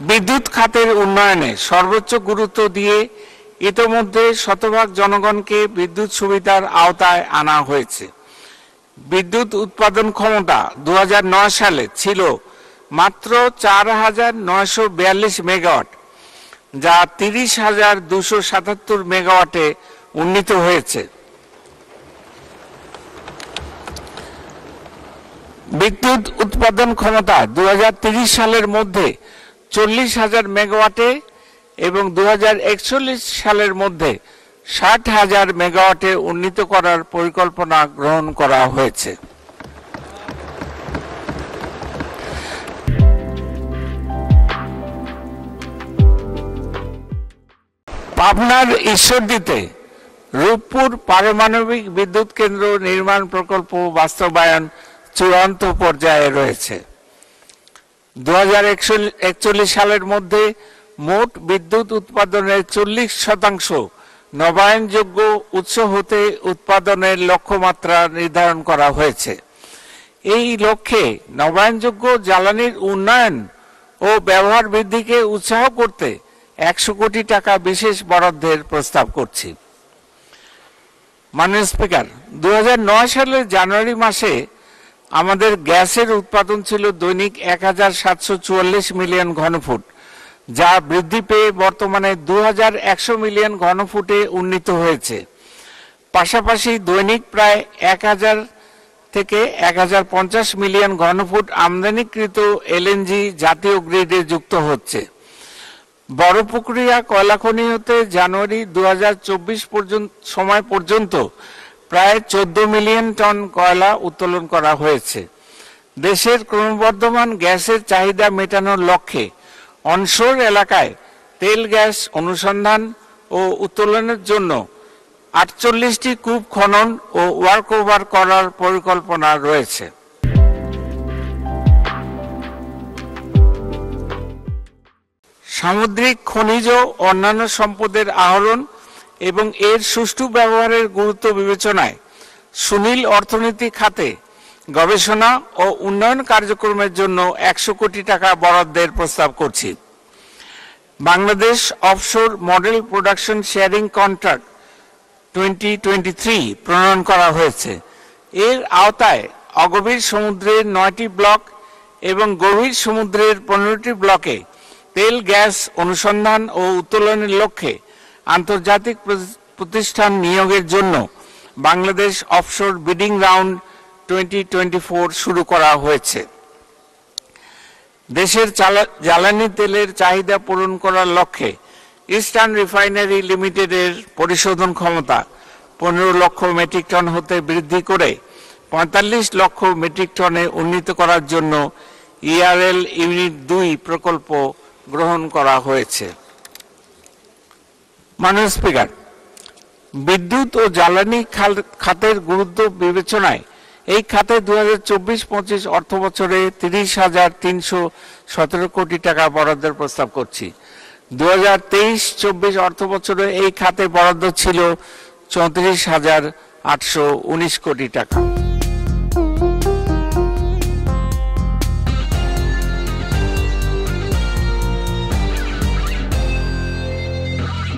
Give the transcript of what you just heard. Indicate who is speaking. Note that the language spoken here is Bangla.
Speaker 1: বিদ্যুৎ খাতের উন্নয়নে সর্বোচ্চ গুরুত্ব দিয়ে ইতোমধ্যে শতভাগ জনগণকে বিদ্যুৎ সুবিধার আওতায় আনা হয়েছে। বিদ্যুৎ উৎপাদন ক্ষমতা 2009 সালে ছিল মাত্র 4,942 মেগাওয়াট, যা 30,277 মেগাওয়াটে উন্নীত হয়েছে। বিদ্যুৎ উৎপাদন ক্ষমতা 2030 সালের মধ্যে 40,000 মেগাওয়াটে এবং 2041 সালের মধ্যে 60,000 মেগাওয়াটে উন্নীত করার পরিকল্পনা গ্রহণ করা হয়েছে। পাবনার ঈশ্বরদীতে রূপপুর পারমাণবিক বিদ্যুৎ কেন্দ্র নির্মাণ প্রকল্প বাস্তবায়ন চূড়ান্ত পর্যায়ে রয়েছে। 2041 সালের মধ্যে মোট বিদ্যুৎ উৎপাদনের 40% নবায়নযোগ্য উৎস হতে উৎপাদনের লক্ষ্যমাত্রা নির্ধারণ করা হয়েছে। এই লক্ষ্যে নবায়নযোগ্য জ্বালানির উন্নয়ন ও ব্যবহার বৃদ্ধিকে উৎসাহ করতে 100 কোটি টাকা বিশেষ বরাদ্দের প্রস্তাব করছি। মাননীয় স্পিকার, 2009 সালের জানুয়ারি মাসে আমাদের গ্যাসের উৎপাদন ছিল দৈনিক 1,744 মিলিয়ন ঘনফুট, যা বৃদ্ধি পেয়ে বর্তমানে 2,100 মিলিয়ন ঘনফুটে উন্নীত হয়েছে। পাশাপাশি দৈনিক প্রায় 1,000 থেকে 1,050 মিলিয়ন ঘনফুট আমদানিকৃত এলএনজি জাতীয় গ্রিডে যুক্ত হচ্ছে। বড়পুকুরিয়া কয়লা খনি হতে জানুয়ারি 2024 সময় পর্যন্ত প্রায় 14 মিলিয়ন টন কয়লা উত্তোলন করা হয়েছে। দেশের ক্রমবর্ধমান গ্যাসের চাহিদা মেটানোর লক্ষ্যে অনশোর এলাকায় তেল গ্যাস অনুসন্ধান ও উত্তোলনের জন্য 48টি কূপ খনন ও ওয়ার্কওভার করার পরিকল্পনা রয়েছে। সামুদ্রিক খনিজ ও অন্যান্য সম্পদের আহরণ এবং এর সুষ্ঠু ব্যবহারের গুরুত্ব বিবেচনায় সুনীল অর্থনীতি খাতে গবেষণা ও উন্নয়ন কার্যক্রমের জন্য 100 কোটি টাকা বরাদ্দের প্রস্তাব করছি। Bangladesh offshore model production sharing contract 2023 প্রণয়ন করা হয়েছে। এর আওতায় অগভীর সমুদ্রের 9টি ব্লক এবং গভীর সমুদ্রের 15টি ব্লকে তেল গ্যাস অনুসন্ধান ও উত্তোলনের লক্ষ্যে আন্তর্জাতিক প্রতিষ্ঠান নিয়োগের জন্য বাংলাদেশ অফশোর বিডিং রাউন্ড 2024 শুরু করা হয়েছে। দেশের জ্বালানি তেলের চাহিদা পূরণ করার লক্ষ্যে ইস্টার্ন রিফাইনারি লিমিটেডের পরিশোধন ক্ষমতা 15 লক্ষ মেট্রিক টন হতে বৃদ্ধি করে 45 লক্ষ মেট্রিক টনে উন্নীত করার জন্য ইআরএল ইউনিট 2 প্রকল্প গ্রহণ করা হয়েছে। মাননীয় স্পিকার, বিদ্যুৎ ও জ্বালানি খাতের গুরুত্ব বিবেচনায় এই খাতে 2024-25 অর্থ বছরে 30,317 কোটি টাকা বরাদ্দের প্রস্তাব করছি। 2023-24 অর্থ বছরে এই খাতে বরাদ্দ ছিল 34,819 কোটি টাকা।